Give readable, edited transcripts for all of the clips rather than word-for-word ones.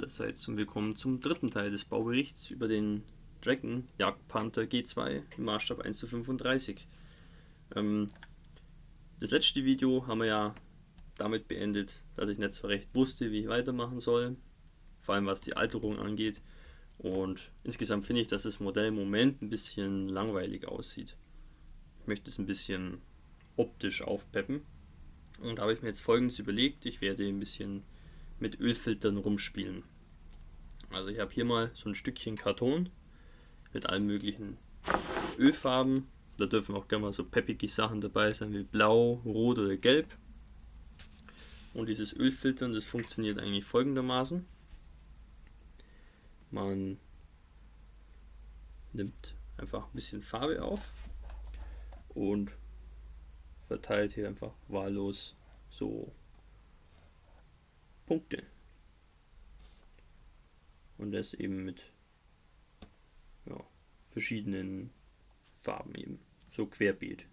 allerseits und willkommen zum dritten Teil des Bauberichts über den Dragon Jagdpanther G2 im Maßstab 1:35. Das letzte Video haben wir ja damit beendet, dass ich nicht so recht wusste, wie ich weitermachen soll, vor allem was die Alterung angeht, und insgesamt finde ich, dass das Modell im Moment ein bisschen langweilig aussieht. Ich möchte es ein bisschen optisch aufpeppen und da habe ich mir jetzt Folgendes überlegt: Ich werde ein bisschen mit Ölfiltern rumspielen. Also ich habe hier mal so ein Stückchen Karton mit allen möglichen Ölfarben. Da dürfen auch gerne mal so peppige Sachen dabei sein wie blau, rot oder gelb. Und dieses Ölfiltern, das funktioniert eigentlich folgendermaßen. Man nimmt einfach ein bisschen Farbe auf und verteilt hier einfach wahllos so Punkte. Und das eben mit verschiedenen Farben eben, so querbeet.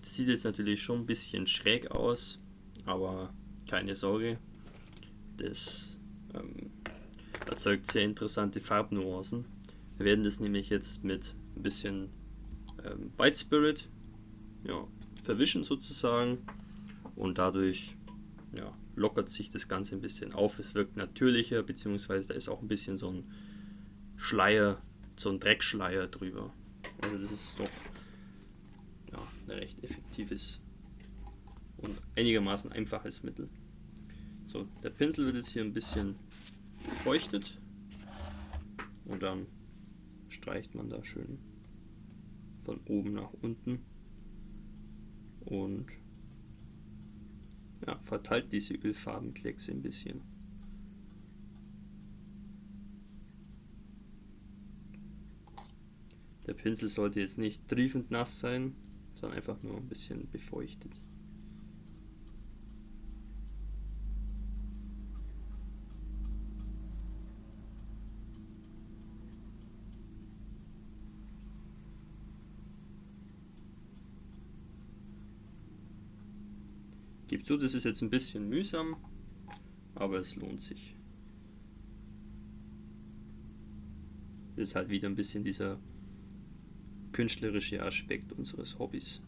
Sieht jetzt natürlich schon ein bisschen schräg aus, aber keine Sorge, das erzeugt sehr interessante Farbnuancen. Wir werden das nämlich jetzt mit ein bisschen White Spirit verwischen sozusagen, und dadurch lockert sich das Ganze ein bisschen auf. Es wirkt natürlicher, beziehungsweise da ist auch ein bisschen so ein Schleier, so ein Dreckschleier drüber. Also das ist doch ein recht effektives und einigermaßen einfaches Mittel. So, der Pinsel wird jetzt hier ein bisschen befeuchtet und dann streicht man da schön von oben nach unten und verteilt diese Ölfarbenkleckse ein bisschen. Der Pinsel sollte jetzt nicht triefend nass sein, sondern einfach nur ein bisschen befeuchtet. Gib zu, das ist jetzt ein bisschen mühsam, aber es lohnt sich. Das ist halt wieder ein bisschen dieser künstlerische Aspekt unseres Hobbys.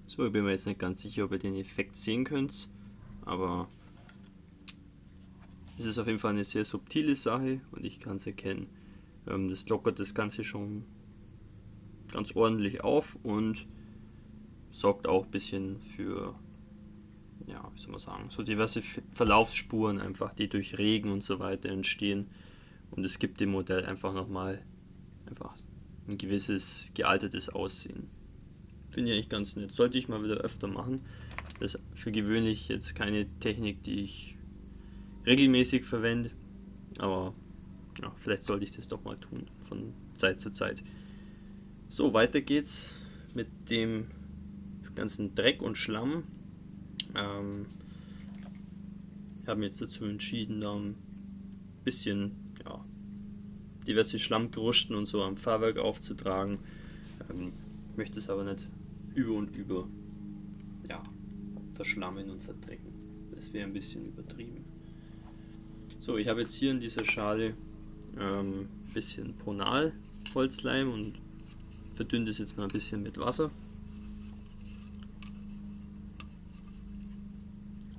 So, ich bin mir jetzt nicht ganz sicher, ob ihr den Effekt sehen könnt, aber es ist auf jeden Fall eine sehr subtile Sache und ich kann es erkennen. Das lockert das Ganze schon ganz ordentlich auf und sorgt auch ein bisschen für, wie soll man sagen, so diverse Verlaufsspuren einfach, die durch Regen und so weiter entstehen, und es gibt dem Modell einfach nochmal ein gewisses gealtertes Aussehen. Finde ich eigentlich ganz nett. Sollte ich mal wieder öfter machen. Das ist für gewöhnlich jetzt keine Technik, die ich regelmäßig verwende. Aber ja, vielleicht sollte ich das doch mal tun, von Zeit zu Zeit. So, weiter geht's mit dem ganzen Dreck und Schlamm. Ich habe mich jetzt dazu entschieden, da ein bisschen diverse Schlammkrusten und so am Fahrwerk aufzutragen. Ich möchte es aber nicht über und über verschlammen und verdrecken. Das wäre ein bisschen übertrieben. So, ich habe jetzt hier in dieser Schale ein bisschen Ponal Holzleim und verdünne das jetzt mal ein bisschen mit Wasser.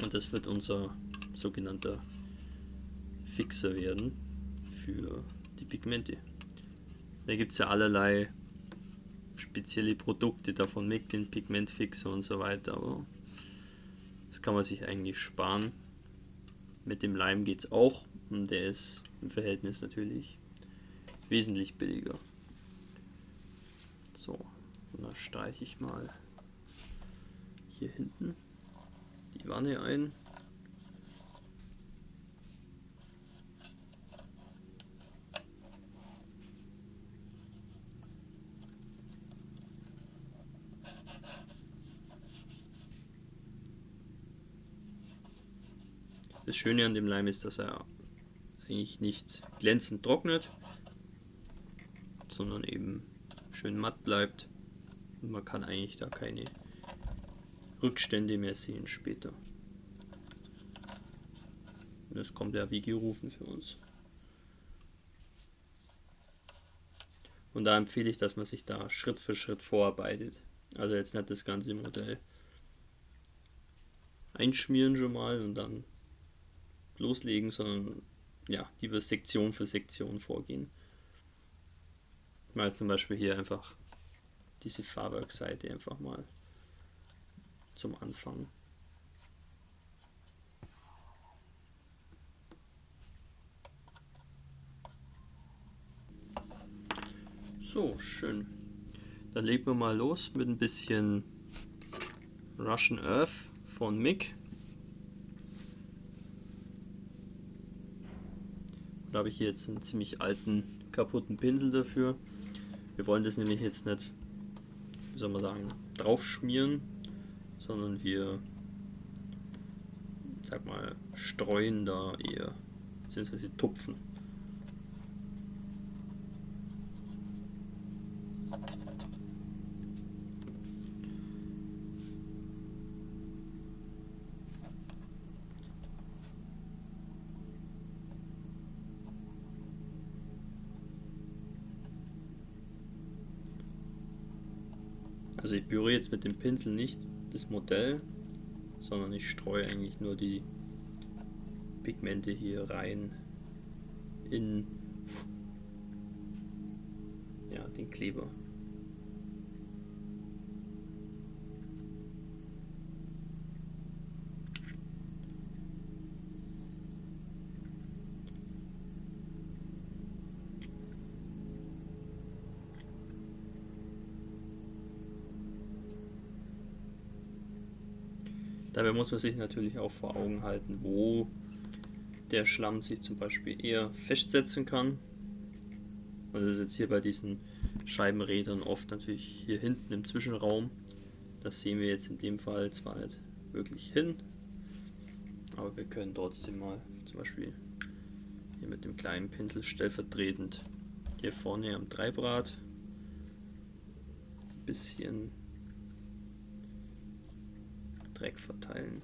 Und das wird unser sogenannter Fixer werden für die Pigmente. Da gibt es ja allerlei spezielle Produkte davon, mit den Pigmentfixer und so weiter, aber das kann man sich eigentlich sparen. Mit dem Leim geht es auch und der ist im Verhältnis natürlich wesentlich billiger. So, und dann streiche ich mal hier hinten die Wanne ein. Das Schöne an dem Leim ist, dass er eigentlich nicht glänzend trocknet, sondern eben schön matt bleibt. Und man kann eigentlich da keine Rückstände mehr sehen später. Und das kommt ja wie gerufen für uns. Und da empfehle ich, dass man sich da Schritt für Schritt vorarbeitet. Also jetzt nicht das ganze Modell einschmieren schon mal und dann loslegen, sondern lieber Sektion für Sektion vorgehen. Mal zum Beispiel hier einfach diese Fahrwerkseite einfach mal zum Anfang. So, schön. Dann legen wir mal los mit ein bisschen Russian Earth von MIG. Da habe ich hier jetzt einen ziemlich alten, kaputten Pinsel dafür. Wir wollen das nämlich jetzt nicht, wie soll man sagen, drauf schmieren, sondern wir, streuen da eher, beziehungsweise tupfen. Also ich berühre jetzt mit dem Pinsel nicht das Modell, sondern ich streue eigentlich nur die Pigmente hier rein in den Kleber. Dabei muss man sich natürlich auch vor Augen halten, wo der Schlamm sich zum Beispiel eher festsetzen kann. Und das ist jetzt hier bei diesen Scheibenrädern oft natürlich hier hinten im Zwischenraum. Das sehen wir jetzt in dem Fall zwar nicht wirklich hin, aber wir können trotzdem mal zum Beispiel hier mit dem kleinen Pinsel stellvertretend hier vorne am Treibrad ein bisschen Dreck verteilen.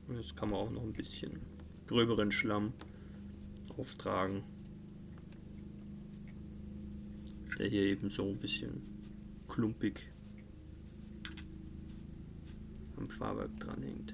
Und jetzt kann man auch noch ein bisschen gröberen Schlamm auftragen, der hier eben so ein bisschen klumpig am Fahrwerk dran hängt.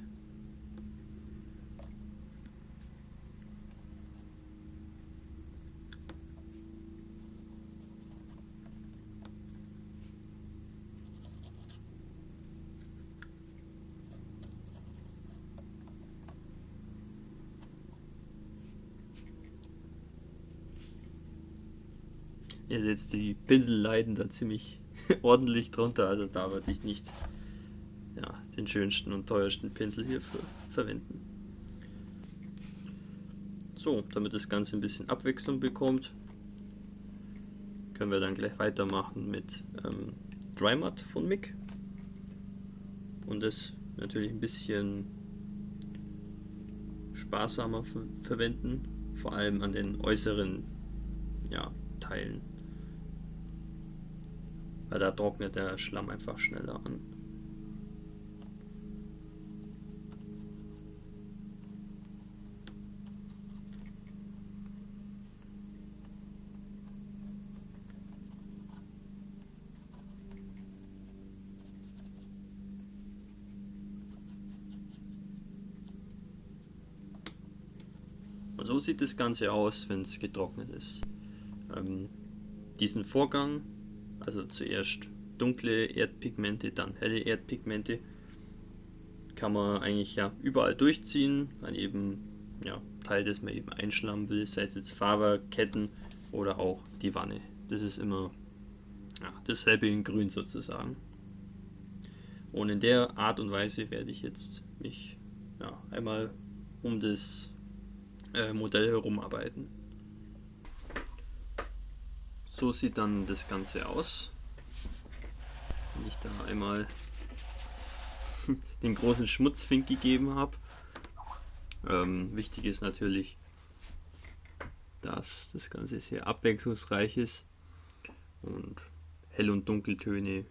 Ihr seht, die Pinsel leiden da ziemlich ordentlich drunter, also da würde ich nicht den schönsten und teuersten Pinsel hierfür verwenden. So, damit das Ganze ein bisschen Abwechslung bekommt, können wir dann gleich weitermachen mit Dry Matte von MIG und das natürlich ein bisschen sparsamer verwenden, vor allem an den äußeren Teilen, weil da trocknet der Schlamm einfach schneller an. Und so sieht das Ganze aus, wenn es getrocknet ist. Diesen Vorgang, also zuerst dunkle Erdpigmente, dann helle Erdpigmente, kann man eigentlich überall durchziehen, an eben Teil, das man eben einschlammen will, sei es jetzt Fahrwerk, Ketten oder auch die Wanne. Das ist immer dasselbe in grün sozusagen. Und in der Art und Weise werde ich jetzt mich einmal um das Modell herumarbeiten. So sieht dann das Ganze aus. Wenn ich da einmal den großen Schmutzfink gegeben habe. Wichtig ist natürlich, dass das Ganze sehr abwechslungsreich ist und Hell- und Dunkeltöne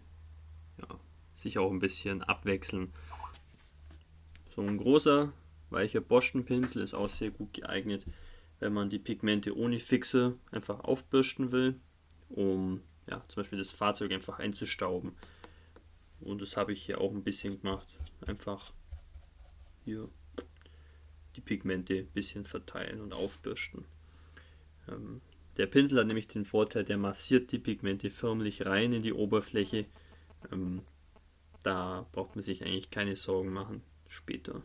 sich auch ein bisschen abwechseln. So ein großer, weicher Borstenpinsel ist auch sehr gut geeignet, wenn man die Pigmente ohne Fixer einfach aufbürsten will, um zum Beispiel das Fahrzeug einfach einzustauben. Und das habe ich hier auch ein bisschen gemacht. Einfach hier die Pigmente ein bisschen verteilen und aufbürsten. Der Pinsel hat nämlich den Vorteil, der massiert die Pigmente förmlich rein in die Oberfläche. Da braucht man sich eigentlich keine Sorgen machen später,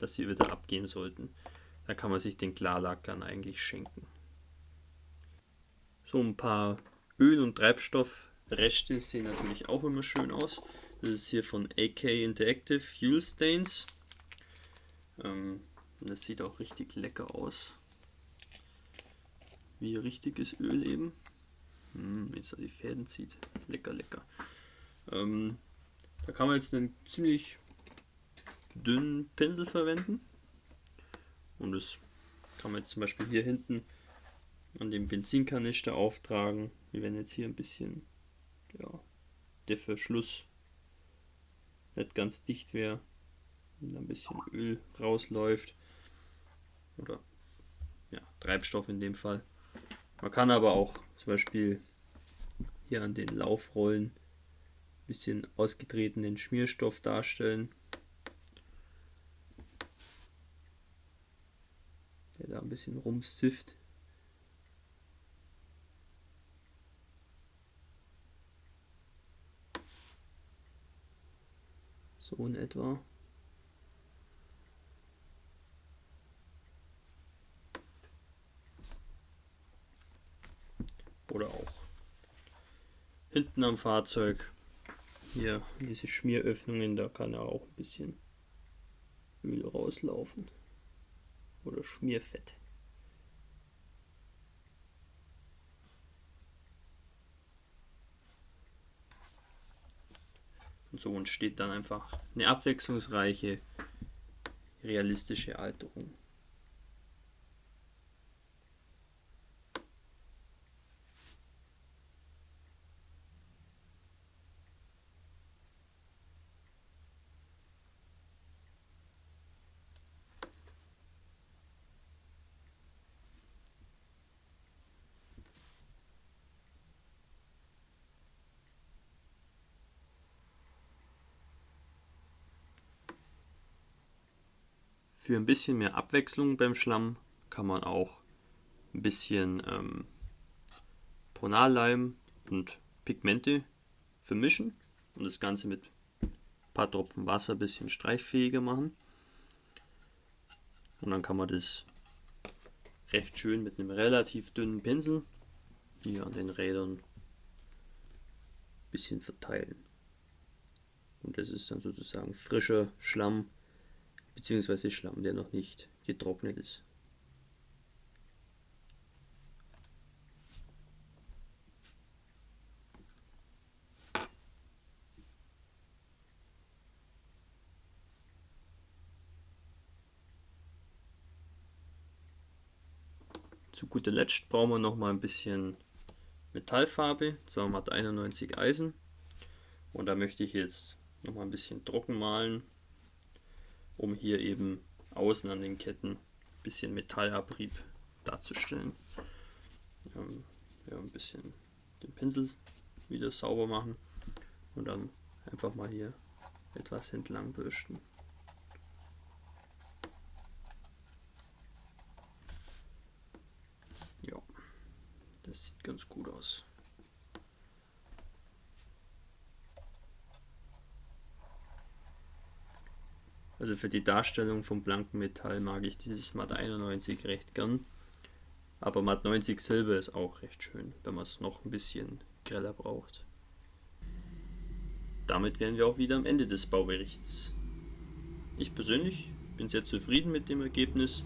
dass sie wieder abgehen sollten. Da kann man sich den Klarlackern eigentlich schenken. So ein paar Öl- und Treibstoffreste sehen natürlich auch immer schön aus. Das ist hier von AK Interactive Fuel Stains. Das sieht auch richtig lecker aus. Wie richtiges Öl eben. Jetzt er die Fäden zieht. Lecker, lecker. Da kann man jetzt einen ziemlich dünnen Pinsel verwenden. Und das kann man jetzt zum Beispiel hier hinten an dem Benzinkanister auftragen. Wir werden jetzt hier ein bisschen, der Verschluss nicht ganz dicht wäre, wenn da ein bisschen Öl rausläuft. Oder Treibstoff in dem Fall. Man kann aber auch zum Beispiel hier an den Laufrollen ein bisschen ausgetretenen Schmierstoff darstellen, der da ein bisschen rumsifft. So in etwa. Oder auch hinten am Fahrzeug, hier diese Schmieröffnungen, da kann ja auch ein bisschen Öl rauslaufen. Oder Schmierfett. Und so entsteht dann einfach eine abwechslungsreiche, realistische Alterung. Für ein bisschen mehr Abwechslung beim Schlamm kann man auch ein bisschen Tonalleim und Pigmente vermischen und das Ganze mit ein paar Tropfen Wasser ein bisschen streichfähiger machen. Und dann kann man das recht schön mit einem relativ dünnen Pinsel hier an den Rädern ein bisschen verteilen. Und das ist dann sozusagen frischer Schlamm, beziehungsweise Schlamm, der noch nicht getrocknet ist. Zu guter Letzt brauchen wir noch mal ein bisschen Metallfarbe, zwar Matt 91 Eisen. Und da möchte ich jetzt noch mal ein bisschen trocken malen, um hier eben außen an den Ketten ein bisschen Metallabrieb darzustellen. Ja, ein bisschen den Pinsel wieder sauber machen und dann einfach mal hier etwas entlang bürsten. Ja, das sieht ganz gut aus. Also für die Darstellung vom blanken Metall mag ich dieses Matt 91 recht gern. Aber Matt 90 Silber ist auch recht schön, wenn man es noch ein bisschen greller braucht. Damit wären wir auch wieder am Ende des Bauberichts. Ich persönlich bin sehr zufrieden mit dem Ergebnis.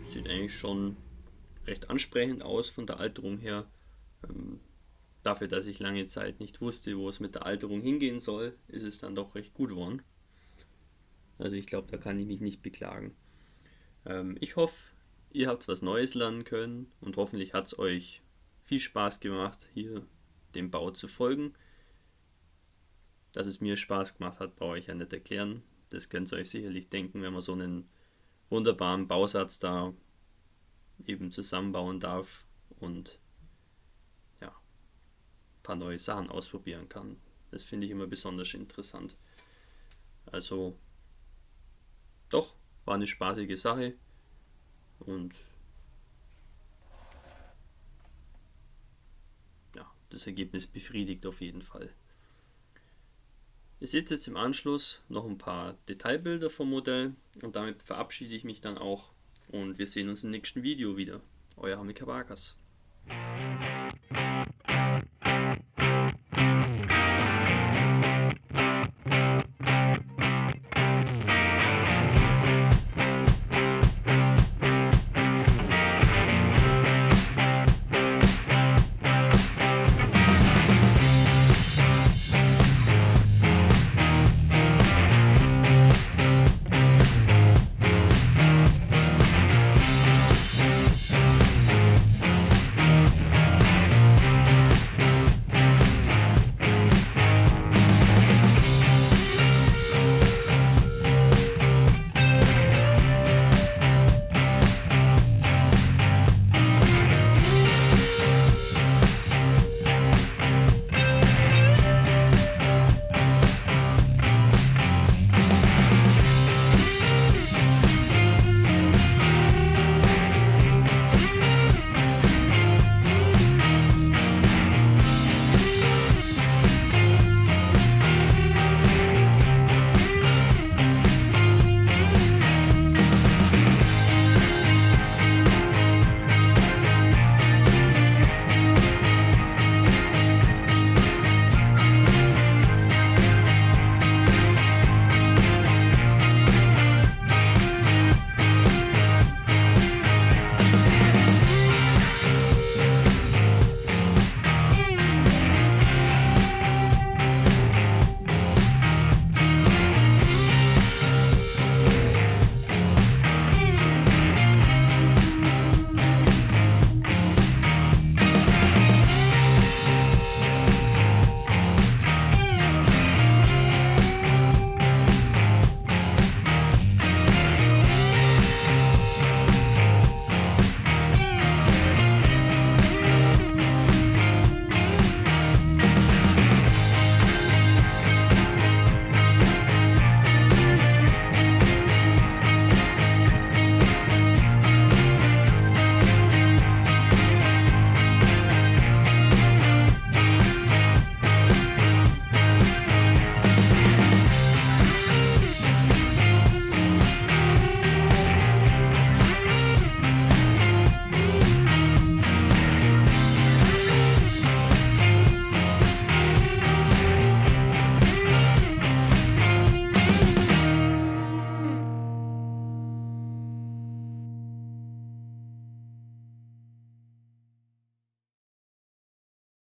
Sieht eigentlich schon recht ansprechend aus von der Alterung her. Dafür, dass ich lange Zeit nicht wusste, wo es mit der Alterung hingehen soll, ist es dann doch recht gut geworden. Also ich glaube, da kann ich mich nicht beklagen. Ich hoffe, ihr habt was Neues lernen können und hoffentlich hat es euch viel Spaß gemacht, hier dem Bau zu folgen. Dass es mir Spaß gemacht hat, brauche ich ja nicht erklären. Das könnt ihr euch sicherlich denken, wenn man so einen wunderbaren Bausatz da eben zusammenbauen darf und ja, ein paar neue Sachen ausprobieren kann. Das finde ich immer besonders interessant. Also doch, war eine spaßige Sache und ja, das Ergebnis befriedigt auf jeden Fall. Ihr seht jetzt im Anschluss noch ein paar Detailbilder vom Modell und damit verabschiede ich mich dann auch und wir sehen uns im nächsten Video wieder. Euer Hamika Vargas.